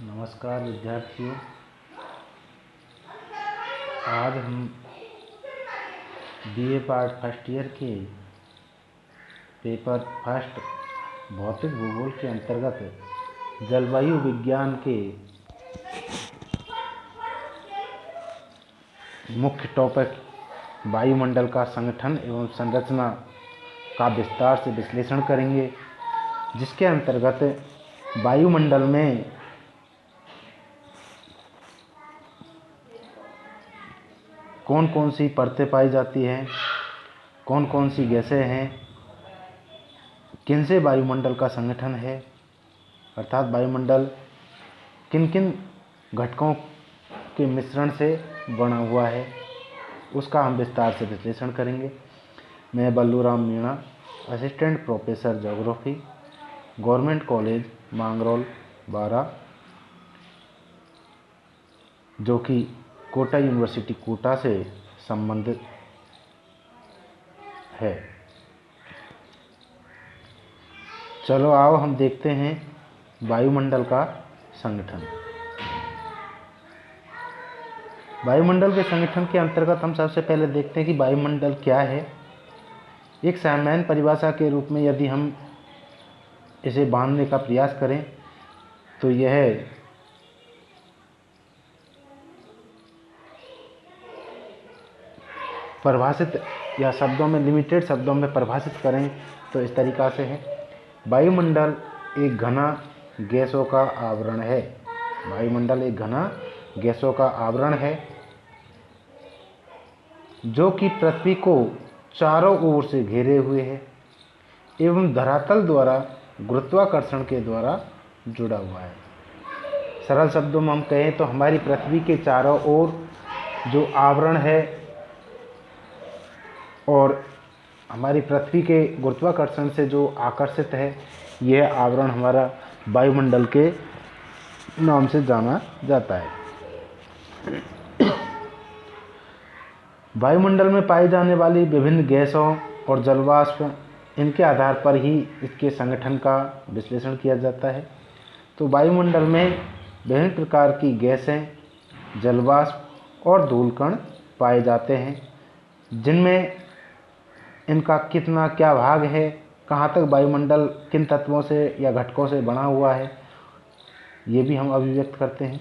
नमस्कार विद्यार्थियों। आज हम बीए पार्ट फर्स्ट ईयर के पेपर फर्स्ट भौतिक भूगोल के अंतर्गत जलवायु विज्ञान के मुख्य टॉपिक वायुमंडल का संगठन एवं संरचना का विस्तार से विश्लेषण करेंगे, जिसके अंतर्गत वायुमंडल में कौन कौन सी परतें पाई जाती हैं, कौन कौन सी गैसें हैं, किनसे वायुमंडल का संगठन है, अर्थात वायुमंडल किन किन घटकों के मिश्रण से बना हुआ है, उसका हम विस्तार से विश्लेषण करेंगे। मैं Balluram Meena, assistant professor geography, government college Mangrol बारा, जो कि कोटा यूनिवर्सिटी कोटा से संबंधित है। चलो आओ हम देखते हैं वायुमंडल का संगठन। वायुमंडल के संगठन के अंतर्गत हम सबसे पहले देखते हैं कि वायुमंडल क्या है। एक सामान्य परिभाषा के रूप में यदि हम इसे बांधने का प्रयास करें तो यह परिभाषित या शब्दों में लिमिटेड शब्दों में परिभाषित करें तो इस तरीक़ा से है। वायुमंडल एक घना गैसों का आवरण है। वायुमंडल एक घना गैसों का आवरण है जो कि पृथ्वी को चारों ओर से घेरे हुए है एवं धरातल द्वारा गुरुत्वाकर्षण के द्वारा जुड़ा हुआ है। सरल शब्दों में हम कहें तो हमारी पृथ्वी के चारों ओर जो आवरण है और हमारी पृथ्वी के गुरुत्वाकर्षण से जो आकर्षित है, यह आवरण हमारा वायुमंडल के नाम से जाना जाता है। वायुमंडल में पाई जाने वाली विभिन्न गैसों और जलवाष्प, इनके आधार पर ही इसके संगठन का विश्लेषण किया जाता है। तो वायुमंडल में विभिन्न प्रकार की गैसें, जलवाष्प और धूलकण पाए जाते हैं, जिनमें इनका कितना क्या भाग है, कहाँ तक वायुमंडल किन तत्वों से या घटकों से बना हुआ है, ये भी हम अभिव्यक्त करते हैं।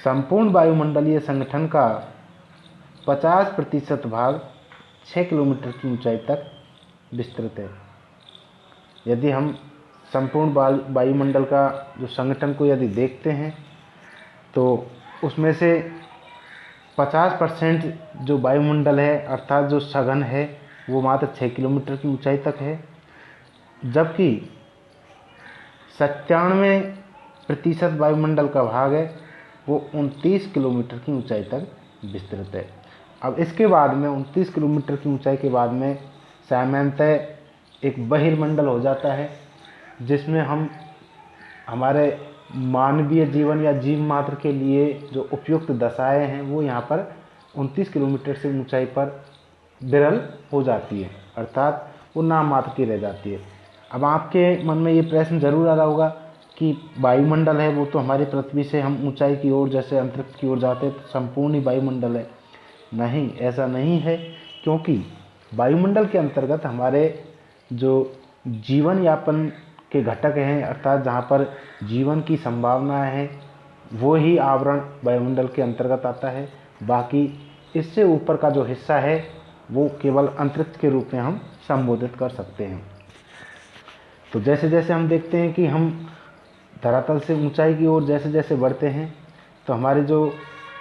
संपूर्ण वायुमंडलीय संगठन का 50% भाग 6 किलोमीटर की ऊंचाई तक विस्तृत है। यदि हम संपूर्ण वायुमंडल का जो संगठन को यदि देखते हैं तो उसमें से 50% जो वायुमंडल है, अर्थात जो सघन है, वो मात्र 6 किलोमीटर की ऊंचाई तक है, जबकि 97% वायुमंडल का भाग है वो 29 किलोमीटर की ऊंचाई तक विस्तृत है। अब इसके बाद में 29 किलोमीटर की ऊंचाई के बाद में सामान्यतः एक बहिर्मंडल हो जाता है, जिसमें हम हमारे मानवीय जीवन या जीव मात्र के लिए जो उपयुक्त दशाएं हैं वो यहाँ पर 29 किलोमीटर से ऊंचाई पर विरल हो जाती है, अर्थात वो नाम मात्र की रह जाती है। अब आपके मन में ये प्रश्न जरूर आ रहा होगा कि वायुमंडल है वो तो हमारी पृथ्वी से हम ऊंचाई की ओर जैसे अंतरिक्ष की ओर जाते हैं तो संपूर्ण ही वायुमंडल है। नहीं, ऐसा नहीं है, क्योंकि वायुमंडल के अंतर्गत हमारे जो जीवन यापन के घटक हैं, अर्थात जहाँ पर जीवन की संभावनाएं हैं, वो ही आवरण वायुमंडल के अंतर्गत आता है। बाकी इससे ऊपर का जो हिस्सा है वो केवल अंतरिक्ष के रूप में हम संबोधित कर सकते हैं। तो जैसे जैसे हम देखते हैं कि हम धरातल से ऊंचाई की ओर जैसे जैसे बढ़ते हैं तो हमारे जो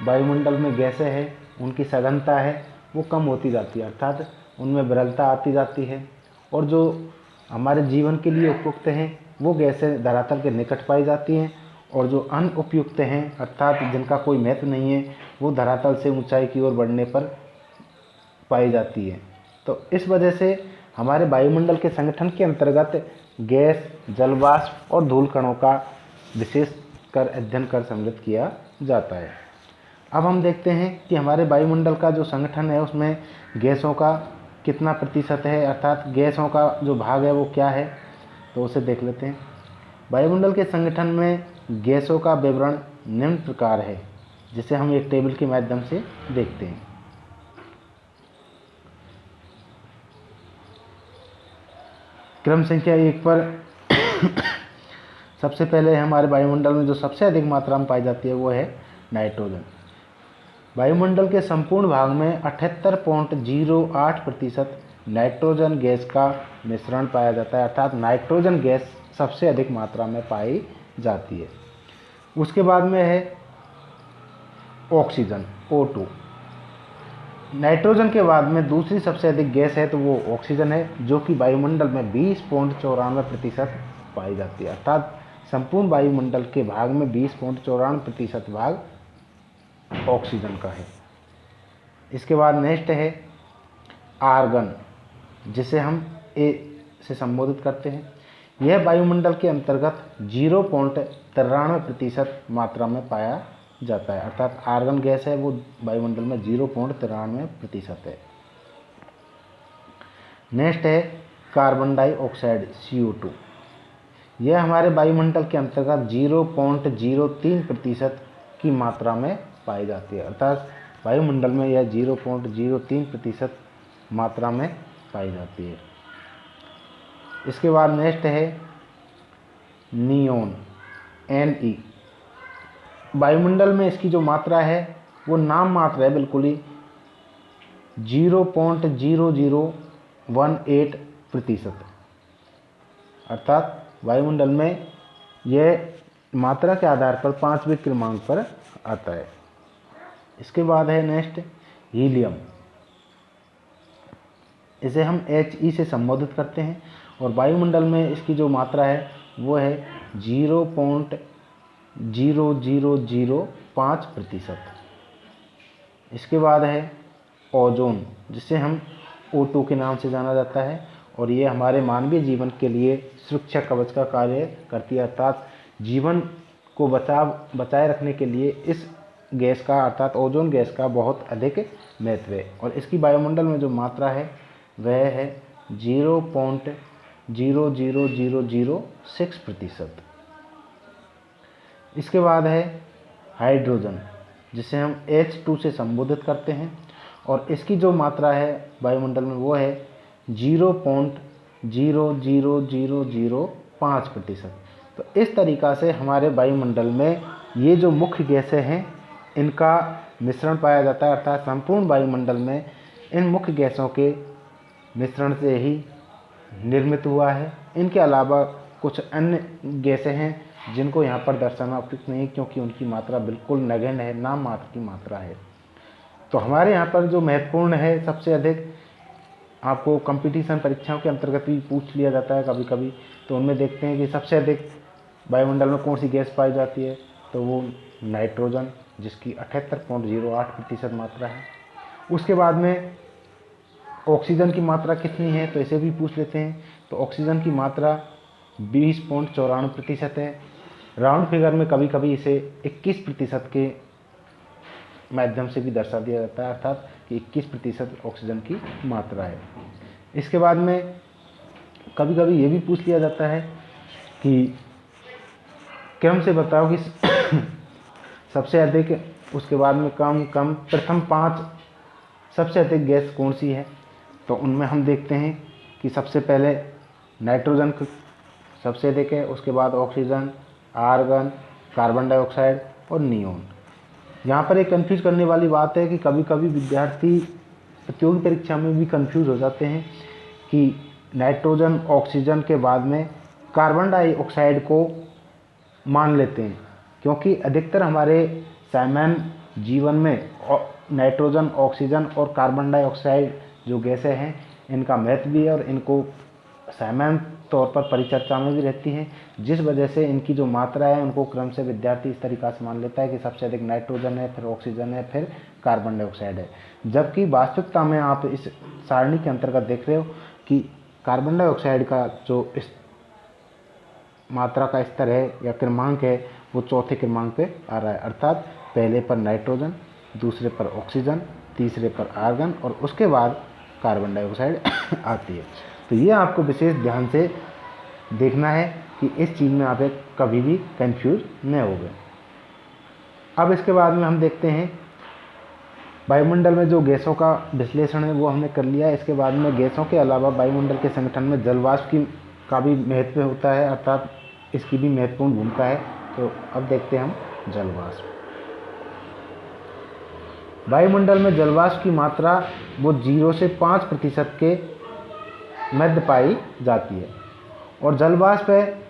वायुमंडल में गैसें हैं उनकी सघनता है वो कम होती जाती है, अर्थात उनमें विरलता आती जाती है, और जो हमारे जीवन के लिए उपयुक्त हैं वो गैसें धरातल के निकट पाई जाती हैं, और जो अनुपयुक्त हैं, अर्थात जिनका कोई महत्व नहीं है, वो धरातल से ऊंचाई की ओर बढ़ने पर पाई जाती है। तो इस वजह से हमारे वायुमंडल के संगठन के अंतर्गत गैस, जलवाष्प और धूल कणों का विशेष कर अध्ययन कर सम्मिलित किया जाता है। अब हम देखते हैं कि हमारे वायुमंडल का जो संगठन है उसमें गैसों का कितना प्रतिशत है, अर्थात गैसों का जो भाग है वो क्या है, तो उसे देख लेते हैं। वायुमंडल के संगठन में गैसों का विवरण निम्न प्रकार है, जिसे हम एक टेबल के माध्यम से देखते हैं। क्रम संख्या 1 पर सबसे पहले हमारे वायुमंडल में जो सबसे अधिक मात्रा में पाई जाती है वो है नाइट्रोजन। वायुमंडल के संपूर्ण भाग में 78.08% नाइट्रोजन गैस का मिश्रण पाया जाता है, अर्थात नाइट्रोजन गैस सबसे अधिक मात्रा में पाई जाती है। उसके बाद में है ऑक्सीजन O2। नाइट्रोजन के बाद में दूसरी सबसे अधिक गैस है तो वो ऑक्सीजन है, जो कि वायुमंडल में 20.94% पाई जाती है, अर्थात संपूर्ण वायुमंडल के भाग में 20.94% भाग ऑक्सीजन का है। इसके बाद नेक्स्ट है आर्गन, जिसे हम ए से संबोधित करते हैं। यह वायुमंडल के अंतर्गत 0.93% मात्रा में पाया जाता है, अर्थात आर्गन गैस है वो वायुमंडल में 0.93% है। नेक्स्ट है कार्बन डाइऑक्साइड CO2। यह हमारे वायुमंडल के अंतर्गत 0.03% की मात्रा में पाई जाती है, अर्थात वायुमंडल में यह 0.03% मात्रा में पाई जाती है। इसके बाद नेक्स्ट है नियोन Ne। वायुमंडल में इसकी जो मात्रा है वो नाम मात्र है, बिल्कुल ही 0.0018%, अर्थात वायुमंडल में यह मात्रा के आधार पर 5वें क्रमांक पर आता है। इसके बाद है नेक्स्ट हीलियम। इसे हम He से संबोधित करते हैं और वायुमंडल में इसकी जो मात्रा है वो है 0.0005%। इसके बाद है ओजोन, जिसे हम O2 के नाम से जाना जाता है, और ये हमारे मानवीय जीवन के लिए सुरक्षा कवच का कार्य करती है, अर्थात जीवन को बचाए रखने के लिए इस गैस का अर्थात ओजोन गैस का बहुत अधिक महत्व है, और इसकी वायुमंडल में जो मात्रा है वह है 0.00006%। इसके बाद है हाइड्रोजन, जिसे हम H2 से संबोधित करते हैं, और इसकी जो मात्रा है वायुमंडल में वो है 0.00005%। तो इस तरीक़ा से हमारे वायुमंडल में ये जो मुख्य गैसें हैं इनका मिश्रण पाया जाता है, अर्थात संपूर्ण वायुमंडल में इन मुख्य गैसों के मिश्रण से ही निर्मित हुआ है। इनके अलावा कुछ अन्य गैसें हैं जिनको यहाँ पर दर्शाना उपयुक्त नहीं, क्योंकि उनकी मात्रा बिल्कुल नगण्य है, नाम मात्र की मात्रा है। तो हमारे यहाँ पर जो महत्वपूर्ण है सबसे अधिक, आपको कंपटीशन परीक्षाओं के अंतर्गत भी पूछ लिया जाता है कभी कभी, तो उनमें देखते हैं कि सबसे अधिक वायुमंडल में कौन सी गैस पाई जाती है, तो वो नाइट्रोजन, जिसकी 78.08% मात्रा है। उसके बाद में ऑक्सीजन की मात्रा कितनी है तो इसे भी पूछ लेते हैं। तो ऑक्सीजन की मात्रा 20.94% है। राउंड फिगर में कभी कभी इसे 21% के माध्यम से भी दर्शा दिया जाता है, अर्थात कि 21% ऑक्सीजन की मात्रा है। इसके बाद में कभी कभी ये भी पूछ लिया जाता है कि क्रम से बताओ कि सबसे अधिक, उसके बाद में कम, प्रथम 5 सबसे अधिक गैस कौन सी है। तो उनमें हम देखते हैं कि सबसे पहले नाइट्रोजन सबसे अधिक है, उसके बाद ऑक्सीजन, आर्गन, कार्बन डाइऑक्साइड और नियोन। यहाँ पर एक कंफ्यूज करने वाली बात है कि कभी कभी विद्यार्थी प्रतियोगी परीक्षा में भी कंफ्यूज हो जाते हैं कि नाइट्रोजन ऑक्सीजन के बाद में कार्बन डाइऑक्साइड को मान लेते हैं, क्योंकि अधिकतर हमारे सामान्य जीवन में नाइट्रोजन, ऑक्सीजन और कार्बन डाइऑक्साइड जो गैसें हैं इनका महत्व भी है और इनको सामान्य तौर पर परिचर्चा में भी रहती हैं, जिस वजह से इनकी जो मात्रा है उनको क्रम से विद्यार्थी इस तरीक़ा से मान लेता है कि सबसे अधिक नाइट्रोजन है, फिर ऑक्सीजन है, फिर कार्बन डाइऑक्साइड है। जबकि वास्तविकता में आप इस सारणी के अंतर्गत देख रहे हो कि कार्बन डाइऑक्साइड का जो इस मात्रा का स्तर है या क्रमांक है वो चौथे क्रमांक पे आ रहा है, अर्थात पहले पर नाइट्रोजन, दूसरे पर ऑक्सीजन, तीसरे पर आर्गन और उसके बाद कार्बन डाइऑक्साइड आती है। तो ये आपको विशेष ध्यान से देखना है कि कि इस चीज़ में आप एक कभी भी कंफ्यूज न हो गए। अब इसके बाद में हम देखते हैं वायुमंडल में जो गैसों का विश्लेषण है वो हमने कर लिया है। इसके बाद में गैसों के अलावा वायुमंडल के संगठन में जलवाष्प का भी महत्व होता है, अर्थात इसकी भी महत्वपूर्ण भूमिका है। तो अब देखते हैं हम जलवाष्प। वायुमंडल में जलवाष्प की मात्रा वो 0 से 5% के मध्य पाई जाती है और जलवाष्प है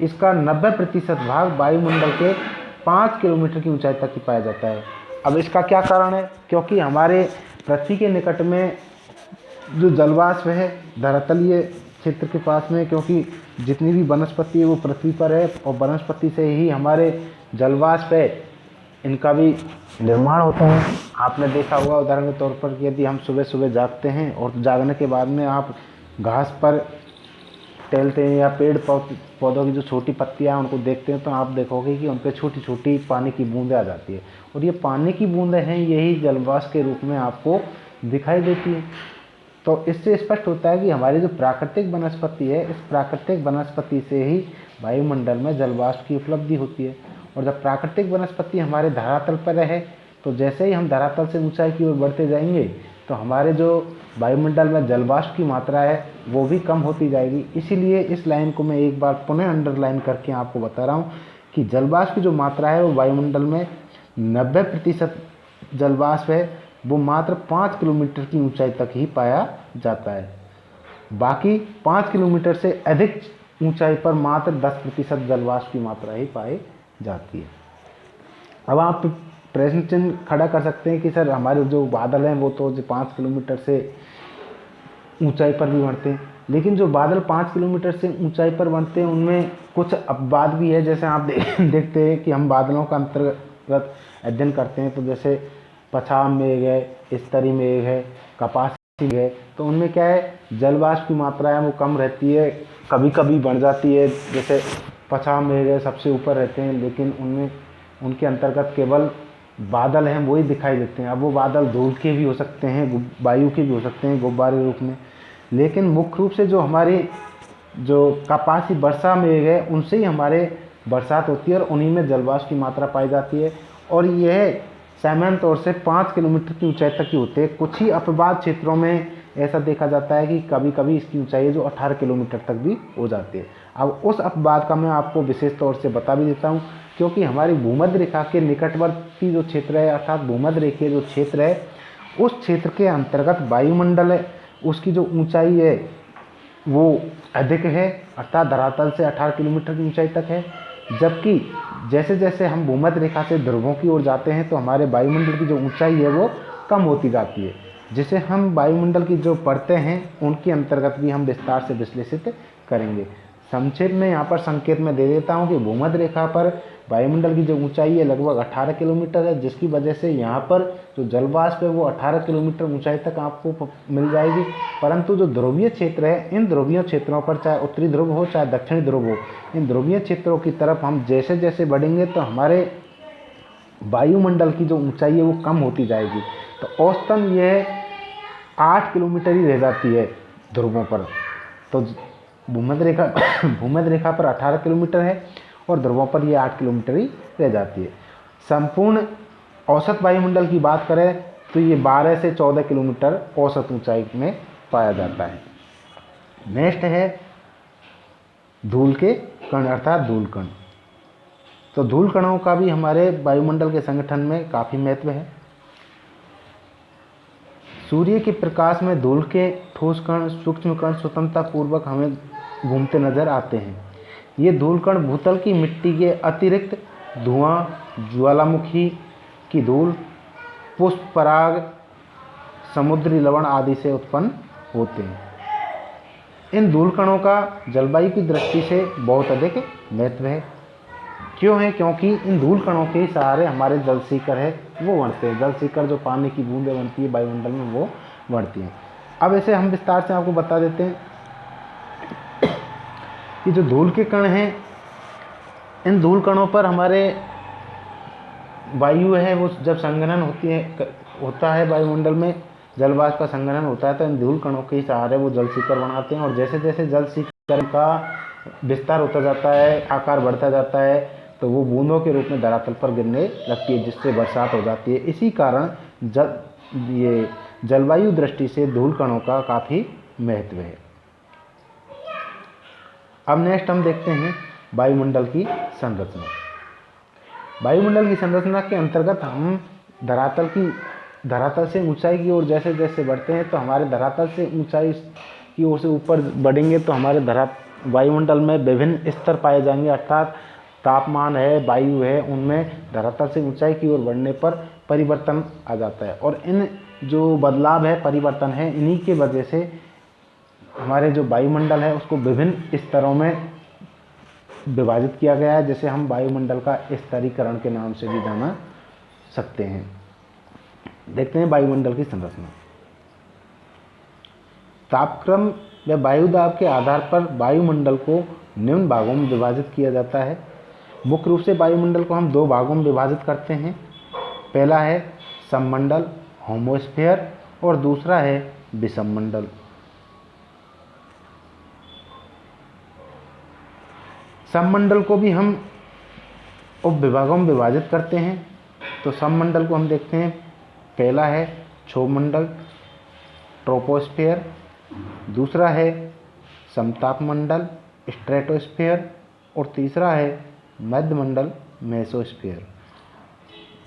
इसका 90% भाग वायुमंडल के 5 किलोमीटर की ऊंचाई तक ही पाया जाता है। अब इसका क्या कारण है? क्योंकि हमारे पृथ्वी के निकट में जो जलवाष्प है धरातलीय क्षेत्र के पास में, क्योंकि जितनी भी वनस्पति है वो पृथ्वी पर है और वनस्पति से ही हमारे जलवाष्प है इनका भी निर्माण होता है। आपने देखा होगा उदाहरण के तौर पर कि यदि हम सुबह सुबह जागते हैं और जागने के बाद में आप घास पर टहलते हैं या पेड़ पौधों की जो छोटी पत्तियां उनको देखते हैं तो आप देखोगे कि उन पर छोटी छोटी पानी की बूंदें आ जाती है और ये पानी की बूंदें हैं यही जलवाष्प के रूप में आपको दिखाई देती है। तो इससे स्पष्ट होता है कि हमारी जो प्राकृतिक वनस्पति है इस प्राकृतिक वनस्पति से ही वायुमंडल में जलवाष्प की उपलब्धि होती है। और जब प्राकृतिक वनस्पति हमारे धरातल पर रहे तो जैसे ही हम धरातल से ऊंचाई की ओर बढ़ते जाएंगे तो हमारे जो वायुमंडल में जलवाष्प की मात्रा है वो भी कम होती जाएगी। इसीलिए इस लाइन को मैं एक बार पुनः अंडरलाइन करके आपको बता रहा हूँ कि जलवाष्प की जो मात्रा है वो वायुमंडल में 90% जलवाष्प है वो मात्र 5 किलोमीटर की ऊंचाई तक ही पाया जाता है। बाकी 5 किलोमीटर से अधिक ऊंचाई पर मात्र 10% जलवाष्प की मात्रा ही पाई जाती है। अब आप प्रश्न चिन्ह खड़ा कर सकते हैं कि सर हमारे जो बादल हैं वो तो जो 5 किलोमीटर से ऊंचाई पर भी बढ़ते हैं, लेकिन जो बादल 5 किलोमीटर से ऊंचाई पर बनते हैं उनमें कुछ अपवाद भी है। जैसे आप देखते हैं कि हम बादलों का अंतर्गत अध्ययन करते हैं तो जैसे पछाम मेघ है, स्तरी मेघ है, कपासी मेघ है, तो उनमें क्या है जलवाष्प की मात्रा है वो कम रहती है, कभी कभी बढ़ जाती है। जैसे पछाम मेघ है सबसे ऊपर रहते हैं लेकिन उनमें उनके अंतर्गत केवल बादल हैं वही दिखाई देते हैं। अब वो बादल धूल के भी हो सकते हैं, वायु के भी हो सकते हैं गुब्बारे रूप में, लेकिन मुख्य रूप से जो हमारी जो कपासी वर्षा मेघ है उनसे ही हमारे बरसात होती है और उन्हीं में जलवाष्प की मात्रा पाई जाती है और यह सामान्य तौर से 5 किलोमीटर की ऊंचाई तक ही होते हैं। कुछ ही अपवाद क्षेत्रों में ऐसा देखा जाता है कि कभी कभी इसकी ऊंचाई जो 18 किलोमीटर तक भी हो जाती है। अब उस अपवाद का मैं आपको विशेष तौर से बता भी देता हूँ क्योंकि हमारी भूमध्य रेखा के निकटवर्ती जो क्षेत्र है अर्थात भूमध्य रेखीय जो क्षेत्र है उस क्षेत्र के अंतर्गत वायुमंडल है उसकी जो ऊंचाई है वो अधिक है अर्थात धरातल से 18 किलोमीटर की ऊंचाई तक है। जबकि जैसे जैसे हम भूमध्य रेखा से ध्रुवों की ओर जाते हैं तो हमारे वायुमंडल की जो ऊंचाई है वो कम होती जाती है, जिसे हम वायुमंडल की जो परतें हैं उनके अंतर्गत भी हम विस्तार से विश्लेषित करेंगे। संक्षेप में यहाँ पर संकेत में दे देता हूँ कि भूमध्य रेखा पर वायुमंडल की जो ऊंचाई है लगभग 18 किलोमीटर है, जिसकी वजह से यहाँ पर जो जलवाष्प है वो 18 किलोमीटर ऊंचाई तक आपको मिल जाएगी। परंतु जो ध्रुवीय क्षेत्र है इन ध्रुवीय क्षेत्रों पर चाहे उत्तरी ध्रुव हो चाहे दक्षिणी ध्रुव हो, इन ध्रुवीय क्षेत्रों की तरफ हम जैसे जैसे बढ़ेंगे तो हमारे वायुमंडल की जो ऊंचाई है वो कम होती जाएगी। तो औसतन यह 8 किलोमीटर ही रह जाती है ध्रुवों पर। तो भूमध्य रेखा पर 18 किलोमीटर है और ध्रुवों पर ये 8 किलोमीटर ही रह जाती है। संपूर्ण औसत वायुमंडल की बात करें तो ये 12 से 14 किलोमीटर औसत ऊंचाई में पाया जाता है। नेक्स्ट है धूल के कण अर्थात धूल कण। तो धूल कणों का भी हमारे वायुमंडल के संगठन में काफ़ी महत्व है। सूर्य के प्रकाश में धूल के ठोस कण सूक्ष्म कण स्वतंत्रता पूर्वक हमें घूमते नजर आते हैं। ये धूल कण भूतल की मिट्टी के अतिरिक्त धुआं, ज्वालामुखी की धूल, पुष्प पराग, समुद्री लवण आदि से उत्पन्न होते हैं। इन धूल कणों का जलवायु की दृष्टि से बहुत अधिक महत्व है। क्यों है? क्योंकि इन धूल कणों के सहारे हमारे जल शिखर है वो बढ़ते हैं। जल शिखर जो पानी की बूंदें बनती है वायुमंडल में वो बढ़ती हैं। अब ऐसे हम विस्तार से आपको बता देते हैं कि जो धूल के कण हैं इन धूल कणों पर हमारे वायु है वो जब संघनन होता है वायुमंडल में जलवाष्प का संघनन होता है तो इन धूल कणों के सहारे वो जल शिखर बनाते हैं और जैसे जैसे जल शिखर का विस्तार होता जाता है, आकार बढ़ता जाता है, तो वो बूंदों के रूप में धरातल पर गिरने लगती है, जिससे बरसात हो जाती है। इसी कारण ये जलवायु दृष्टि से धूल कणों का काफ़ी महत्व है। अब नेक्स्ट हम देखते हैं वायुमंडल की संरचना। वायुमंडल की संरचना के अंतर्गत हम धरातल से ऊंचाई की ओर जैसे जैसे बढ़ते हैं, तो हमारे धरातल से ऊंचाई की ओर से ऊपर बढ़ेंगे तो हमारे वायुमंडल में विभिन्न स्तर पाए जाएंगे, अर्थात तापमान है, वायु है, उनमें धरातल से ऊंचाई की ओर बढ़ने पर परिवर्तन आ जाता है। और इन जो बदलाव है, परिवर्तन है, इन्हीं के वजह से हमारे जो वायुमंडल है उसको विभिन्न स्तरों में विभाजित किया गया है, जिसे हम वायुमंडल का स्तरीकरण के नाम से भी जाना सकते हैं। देखते हैं वायुमंडल की संरचना। तापक्रम व वायुदाब के आधार पर वायुमंडल को निम्न भागों में विभाजित किया जाता है। मुख्य रूप से वायुमंडल को हम 2 भागों में विभाजित करते हैं। पहला है सममंडल होमोस्फीयर और दूसरा है विषममंडल। सममंडल को भी हम उपविभागों में विभाजित करते हैं। तो सममंडल को हम देखते हैं, पहला है क्षोभमंडल ट्रोपोस्फीयर, दूसरा है समतापमंडल स्ट्रेटोस्फीयर और तीसरा है मध्यमंडल मेसोस्फीयर।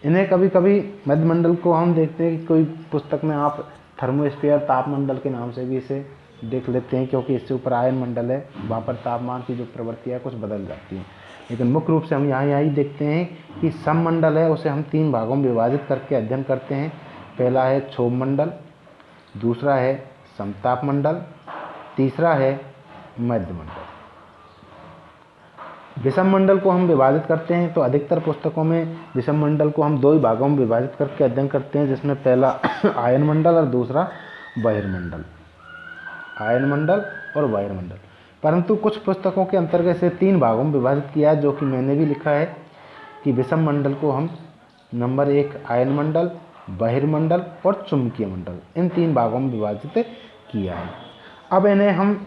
इन्हें कभी कभी मध्यमंडल को हम देखते हैं कि कोई पुस्तक में आप थर्मोस्फीयर तापमंडल के नाम से भी इसे देख लेते हैं, क्योंकि इससे ऊपर आयन मंडल है, वहाँ पर तापमान की जो प्रवृत्ति है कुछ बदल जाती है। लेकिन मुख्य रूप से हम यही देखते हैं कि सममंडल है उसे हम 3 भागों में विभाजित करके अध्ययन करते हैं। पहला है क्षोभमंडल, दूसरा है समतापमंडल, तीसरा है मध्यमंडल। विषममंडल को हम विभाजित करते हैं तो अधिकतर पुस्तकों में विषममंडल को हम 2 ही भागों में विभाजित करके अध्ययन करते हैं, जिसमें पहला आयन मंडल और दूसरा बहिर्मंडल। आयन मंडल और बहिर्मंडल। परंतु कुछ पुस्तकों के अंतर्गत से 3 भागों में विभाजित किया है, जो कि मैंने भी लिखा है कि विषममंडल को हम नंबर 1 आयन मंडल, बहिर्मंडल और चुंबकीय मंडल, इन 3 भागों में विभाजित किया है। अब इन्हें हम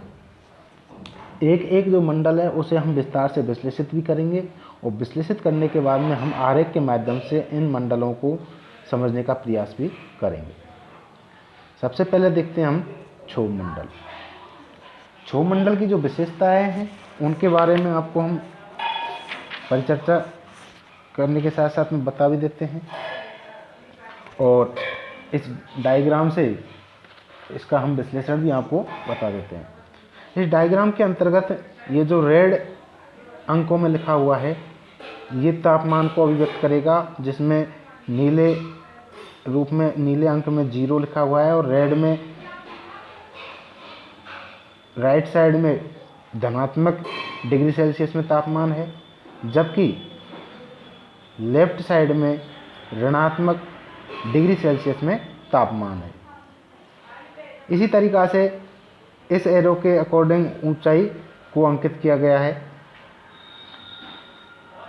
एक एक जो मंडल है उसे हम विस्तार से विश्लेषित भी करेंगे, और विश्लेषित करने के बाद में हम आरेख के माध्यम से इन मंडलों को समझने का प्रयास भी करेंगे। सबसे पहले देखते हैं हम क्षोभमंडल। क्षोभमंडल की जो विशेषताएं हैं उनके बारे में आपको हम परिचर्चा करने के साथ साथ में बता भी देते हैं, और इस डायग्राम से इसका हम विश्लेषण भी आपको बता देते हैं। इस डायग्राम के अंतर्गत ये जो रेड अंकों में लिखा हुआ है ये तापमान को अभिव्यक्त करेगा, जिसमें नीले रूप में नीले अंक में 0 लिखा हुआ है और रेड में राइट साइड में धनात्मक डिग्री सेल्सियस में तापमान है, जबकि लेफ्ट साइड में ऋणात्मक डिग्री सेल्सियस में तापमान है। इसी तरीक़ा से इस एरो के अकॉर्डिंग ऊंचाई को अंकित किया गया है,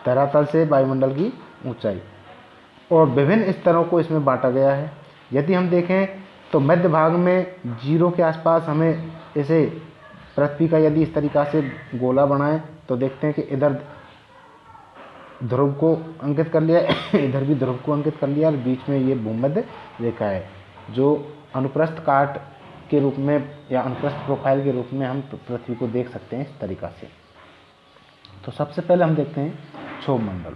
धरातल से वायुमंडल की ऊंचाई, और विभिन्न स्तरों को इसमें बांटा गया है। यदि हम देखें तो मध्य भाग में 0 के आसपास हमें इसे पृथ्वी का यदि इस तरीक़ा से गोला बनाएं तो देखते हैं कि इधर ध्रुव को अंकित कर लिया, इधर भी ध्रुव को अंकित कर लिया, और बीच में ये भूमध्य रेखा है जो अनुप्रस्थ काट के रूप में या अनुप्रस्थ प्रोफाइल के रूप में हम पृथ्वी को देख सकते हैं इस तरीक़ा से। तो सबसे पहले हम देखते हैं क्षोभमंडल।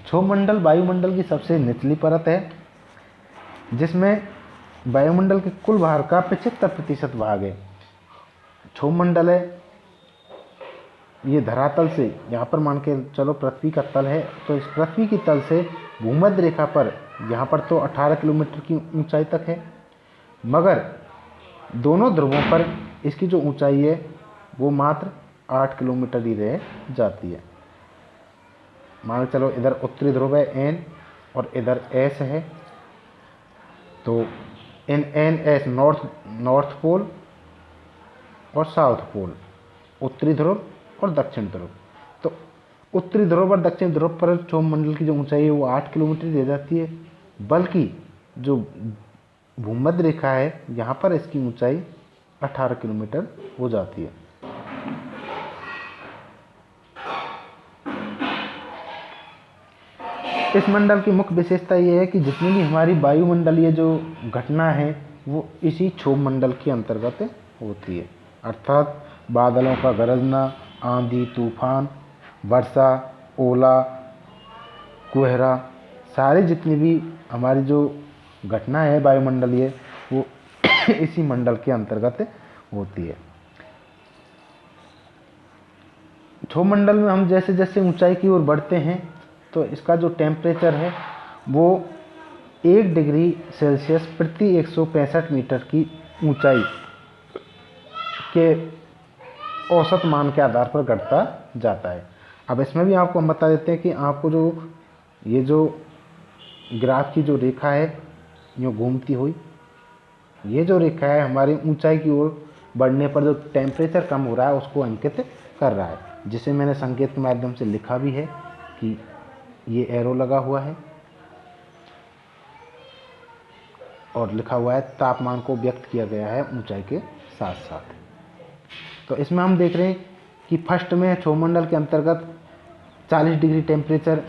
क्षोभमंडल वायुमंडल की सबसे निचली परत है, जिसमें वायुमंडल के कुल भार का 75% भाग है। क्षोभमंडल है ये धरातल से, यहाँ पर मान के चलो पृथ्वी का तल है, तो इस पृथ्वी की तल से भूमध्य रेखा पर यहाँ पर तो 18 किलोमीटर की ऊंचाई तक है, मगर दोनों ध्रुवों पर इसकी जो ऊंचाई है वो मात्र 8 किलोमीटर ही रह जाती है। मान चलो इधर उत्तरी ध्रुव है N और इधर S है, तो इन NS नॉर्थ पोल और साउथ पोल, उत्तरी ध्रुव और दक्षिण ध्रुव। तो उत्तरी ध्रुव और दक्षिण ध्रुव पर क्षोभमंडल की जो ऊंचाई है वो 8 किलोमीटर रह जाती है, बल्कि जो भूमध्य रेखा है, यहाँ पर इसकी ऊंचाई 18 किलोमीटर हो जाती है। इस मंडल की मुख्य विशेषता ये है कि जितनी भी हमारी वायुमंडलीय जो घटना है वो इसी क्षोभ मंडल के अंतर्गत होती है, अर्थात बादलों का गरजना, आंधी तूफान, वर्षा, ओला, कोहरा, सारे जितनी भी हमारी जो घटना है वायुमंडलीय वो इसी मंडल के अंतर्गत होती है। क्षोभ मंडल में हम जैसे जैसे ऊंचाई की ओर बढ़ते हैं तो इसका जो टेम्परेचर है वो 1 डिग्री सेल्सियस प्रति 165 मीटर की ऊंचाई के औसत मान के आधार पर घटता जाता है। अब इसमें भी आपको हम बता देते हैं कि आपको जो ये जो ग्राफ की जो रेखा है यूँ घूमती हुई, ये जो रेखा है हमारी ऊंचाई की ओर बढ़ने पर जो टेम्परेचर कम हो रहा है उसको अंकित कर रहा है, जिसे मैंने संकेत के माध्यम से लिखा भी है कि ये एरो लगा हुआ है और लिखा हुआ है तापमान को व्यक्त किया गया है ऊंचाई के साथ साथ। तो इसमें हम देख रहे हैं कि फर्स्ट में क्षोभ मंडल के अंतर्गत 40 डिग्री टेम्परेचर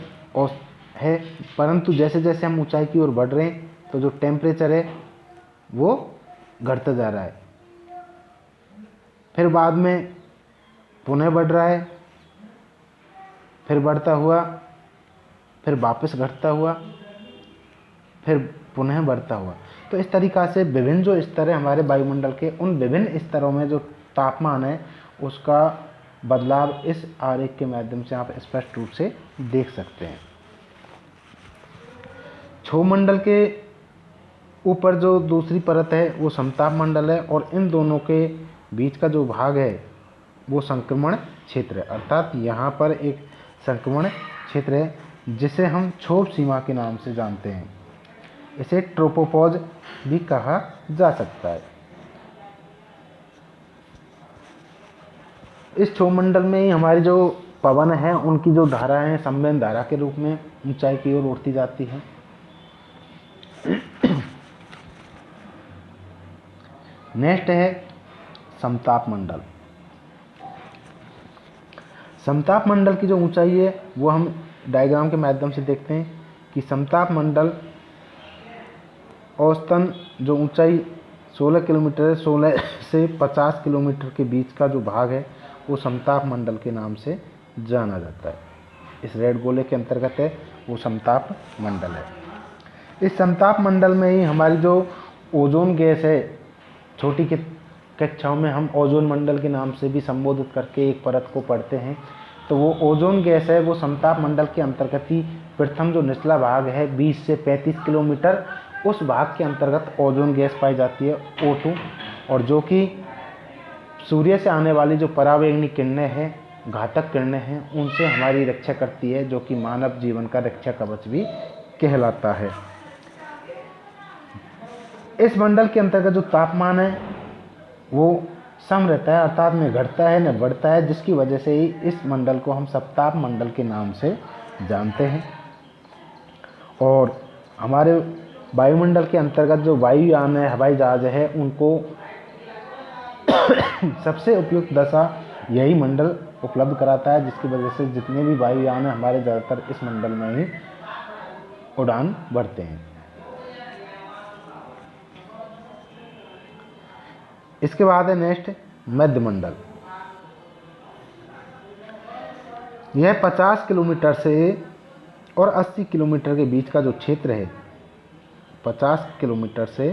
है, परंतु जैसे जैसे हम ऊंचाई की ओर बढ़ रहे हैं तो जो टेम्परेचर है वो घटता जा रहा है, फिर बाद में पुनः बढ़ रहा है, फिर बढ़ता हुआ, फिर वापस घटता हुआ, फिर पुनः बढ़ता हुआ। तो इस तरीक़ा से विभिन्न जो स्तर है हमारे वायुमंडल के, उन विभिन्न स्तरों में जो तापमान है उसका बदलाव इस आरेख के माध्यम से आप स्पष्ट रूप से देख सकते हैं। क्षोभ मंडल के ऊपर जो दूसरी परत है वो समताप मंडल है और इन दोनों के बीच का जो भाग है वो संक्रमण क्षेत्र है, अर्थात यहाँ पर एक संक्रमण क्षेत्र है जिसे हम क्षोभ सीमा के नाम से जानते हैं। इसे ट्रोपोपॉज भी कहा जा सकता है। इस क्षोभ मंडल में ही हमारी जो पवन है उनकी जो धारा है संवहन धारा के रूप में ऊंचाई की ओर उड़ती जाती है। नेक्स्ट है समताप मंडल। समताप मंडल की जो ऊंचाई है वो हम डायग्राम के माध्यम से देखते हैं कि समताप मंडल औसतन जो ऊंचाई 16 किलोमीटर है, 16 से 50 किलोमीटर के बीच का जो भाग है वो समताप मंडल के नाम से जाना जाता है। इस रेड गोले के अंतर्गत है वो समताप मंडल है। इस समताप मंडल में ही हमारी जो ओजोन गैस है, छोटी कक्षाओं में हम ओजोन मंडल के नाम से भी संबोधित करके एक परत को पढ़ते हैं, तो वो ओजोन गैस है वो समताप मंडल के अंतर्गत ही प्रथम जो निचला भाग है 20 से 35 किलोमीटर, उस भाग के अंतर्गत ओजोन गैस पाई जाती है O2, और जो कि सूर्य से आने वाली जो परावैंगनी किरणें हैं, घातक किरणें हैं, उनसे हमारी रक्षा करती है, जो कि मानव जीवन का रक्षा कवच भी कहलाता है। इस मंडल के अंतर्गत जो तापमान है वो सम रहता है, अर्थात न घटता है न बढ़ता है, जिसकी वजह से ही इस मंडल को हम समताप मंडल के नाम से जानते हैं। और हमारे वायुमंडल के अंतर्गत जो वायुयान है, हवाई जहाज है, उनको सबसे उपयुक्त दशा यही मंडल उपलब्ध कराता है, जिसकी वजह से जितने भी वायुयान हैं हमारे ज़्यादातर इस मंडल में ही उड़ान भरते हैं। इसके बाद है नेक्स्ट मध्य मंडल। यह 50 किलोमीटर से और 80 किलोमीटर के बीच का जो क्षेत्र है, 50 किलोमीटर से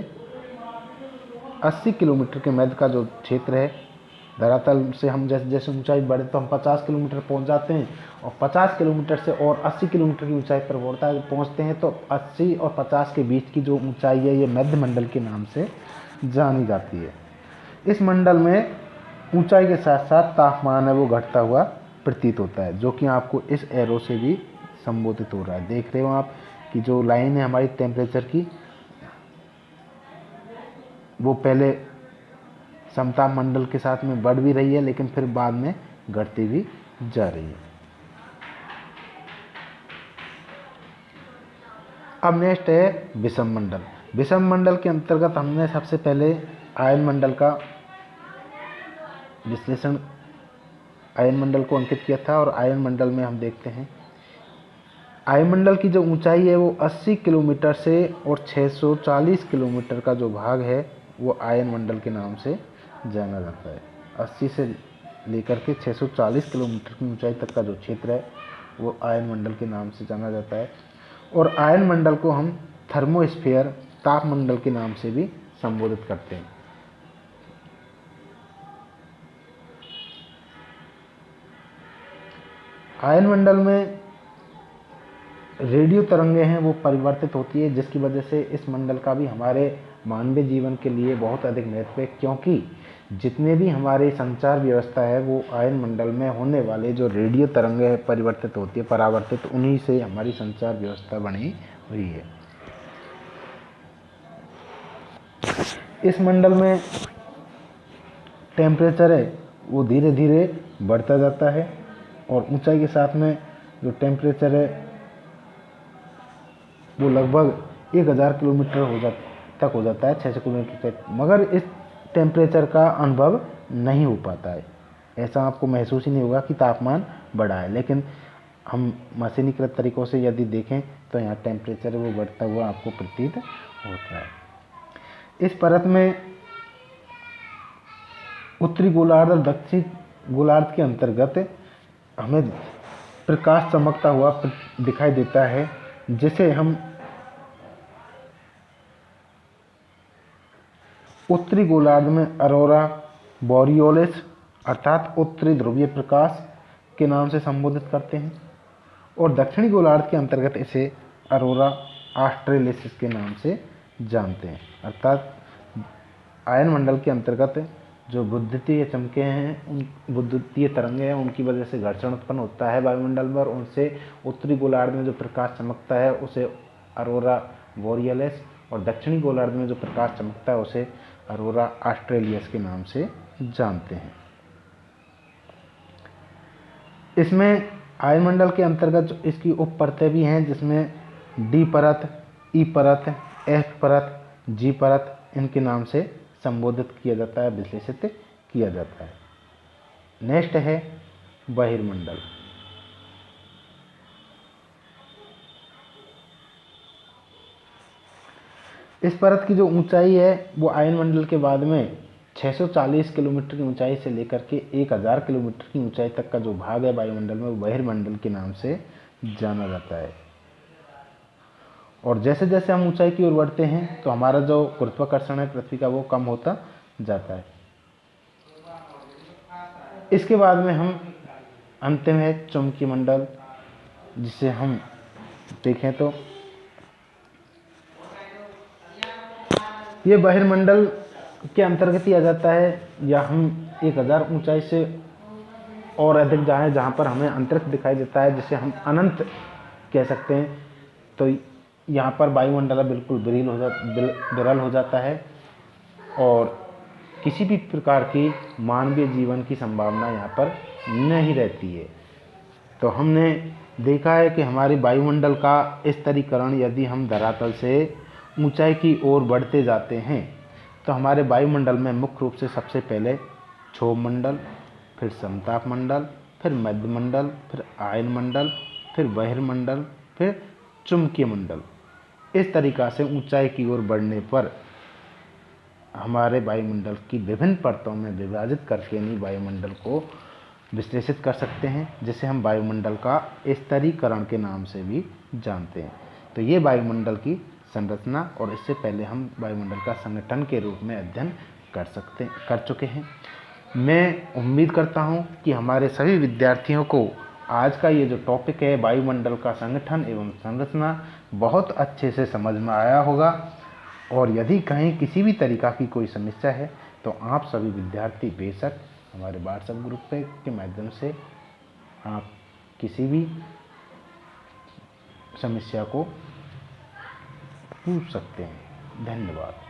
80 किलोमीटर के मध्य का जो क्षेत्र है, धरातल से हम जैसे जैसे ऊंचाई बढ़े तो हम 50 किलोमीटर पहुंच जाते हैं, और 50 किलोमीटर से और 80 किलोमीटर की ऊंचाई पर पहुंचते हैं, तो 80 और 50 के बीच की जो ऊंचाई है ये मध्य मंडल के नाम से जानी जाती है। इस मंडल में ऊंचाई के साथ साथ तापमान है वो घटता हुआ प्रतीत होता है, जो कि आपको इस एरो से भी संबोधित हो रहा है। देख रहे हो आप कि जो लाइन है हमारी टेम्परेचर की, वो पहले समताप मंडल के साथ में बढ़ भी रही है, लेकिन फिर बाद में घटती भी जा रही है। अब नेक्स्ट है विषम मंडल। विषम मंडल के अंतर्गत हमने सबसे पहले आयन मंडल का विश्लेषण आयन मंडल को अंकित किया था। और आयन मंडल में हम देखते हैं आयन मंडल की जो ऊंचाई है वो 80 किलोमीटर से और 640 किलोमीटर का जो भाग है वो आयन मंडल के नाम से जाना जाता है। 80 से लेकर के 640 किलोमीटर की ऊंचाई तक का जो क्षेत्र है वो आयन मंडल के नाम से जाना जाता है। और आयन मंडल को हम थर्मोस्फीयर ताप मंडल के नाम से भी संबोधित करते हैं। आयन मंडल में रेडियो तरंगें हैं वो परिवर्तित होती है, जिसकी वजह से इस मंडल का भी हमारे मानवीय जीवन के लिए बहुत अधिक महत्व है, क्योंकि जितने भी हमारे संचार व्यवस्था है वो आयन मंडल में होने वाले जो रेडियो तरंगें परिवर्तित होती है, परावर्तित, उन्हीं से हमारी संचार व्यवस्था बनी हुई है। इस मंडल में टेम्परेचर है वो धीरे धीरे बढ़ता जाता है और ऊंचाई के साथ में जो टेम्परेचर है वो लगभग 1000 किलोमीटर तक हो जाता है, 600 किलोमीटर तक। मगर इस टेम्परेचर का अनुभव नहीं हो पाता है, ऐसा आपको महसूस ही नहीं होगा कि तापमान बढ़ा है। लेकिन हम मशीनीकृत तरीकों से यदि देखें तो यहाँ टेम्परेचर वो बढ़ता हुआ आपको प्रतीत होता है। इस परत में उत्तरी गोलार्ध और दक्षिणी गोलार्ध के अंतर्गत हमें प्रकाश चमकता हुआ दिखाई देता है, जिसे हम उत्तरी गोलार्ध में अरोरा बोरियोलिस अर्थात उत्तरी ध्रुवीय प्रकाश के नाम से संबोधित करते हैं। और दक्षिणी गोलार्ध के अंतर्गत इसे अरोरा ऑस्ट्रेलिस के नाम से जानते हैं। अर्थात आयन मंडल के अंतर्गत जो विद्युतीय चमके हैं, उन विद्युतीय तरंगे हैं, उनकी वजह से घर्षण उत्पन्न होता है वायुमंडल में, और उनसे उत्तरी गोलार्ध में जो प्रकाश चमकता है उसे अरोरा बोरियलिस, और दक्षिणी गोलार्ध में जो प्रकाश चमकता है उसे अरोरा ऑस्ट्रेलियस के नाम से जानते हैं। इसमें आयनमंडल के अंतर्गत जो इसकी उप परतें भी हैं, जिसमें डी परत, ई परत, एफ परत, जी परत, इनके नाम से संबोधित किया जाता है, विश्लेषित किया जाता है। नेक्स्ट है बहिर्मंडल। इस परत की जो ऊंचाई है वो आयनमंडल के बाद में 640 किलोमीटर की ऊंचाई से लेकर के 1000 किलोमीटर की ऊंचाई तक का जो भाग है वायुमंडल में, वो बहिर्मंडल के नाम से जाना जाता है। और जैसे जैसे हम ऊंचाई की ओर बढ़ते हैं तो हमारा जो गुरुत्वाकर्षण है पृथ्वी का वो कम होता जाता है। इसके बाद में हम अंतिम है चुंबकीय मंडल, जिसे हम देखें तो ये बहिर्मंडल के अंतर्गत ही आ जाता है, या हम 1000 ऊंचाई से और अधिक जाएं जहाँ पर हमें अंतरिक्ष दिखाई देता है, जिसे हम अनंत कह सकते हैं। तो यहाँ पर वायुमंडल बिल्कुल विरल हो जाता है और किसी भी प्रकार की मानवीय जीवन की संभावना यहाँ पर नहीं रहती है। तो हमने देखा है कि हमारी वायुमंडल का स्तरीकरण, यदि हम धरातल से ऊंचाई की ओर बढ़ते जाते हैं तो हमारे वायुमंडल में मुख्य रूप से सबसे पहले क्षोभ मंडल, फिर समताप मंडल, फिर मध्य मंडल, फिर आयन मंडल, फिर बहिर्मंडल, फिर चुंबकीय मंडल, इस तरीक़ा से ऊंचाई की ओर बढ़ने पर हमारे वायुमंडल की विभिन्न परतों में विभाजित करके नहीं वायुमंडल को विश्लेषित कर सकते हैं, जिसे हम वायुमंडल का स्तरीकरण के नाम से भी जानते हैं। तो ये वायुमंडल की संरचना, और इससे पहले हम वायुमंडल का संगठन के रूप में अध्ययन कर चुके हैं। मैं उम्मीद करता हूँ कि हमारे सभी विद्यार्थियों को आज का ये जो टॉपिक है वायुमंडल का संगठन एवं संरचना बहुत अच्छे से समझ में आया होगा। और यदि कहीं किसी भी तरीक़ा की कोई समस्या है तो आप सभी विद्यार्थी बेशक हमारे व्हाट्सएप ग्रुप के माध्यम से आप किसी भी समस्या को पूछ सकते हैं। धन्यवाद।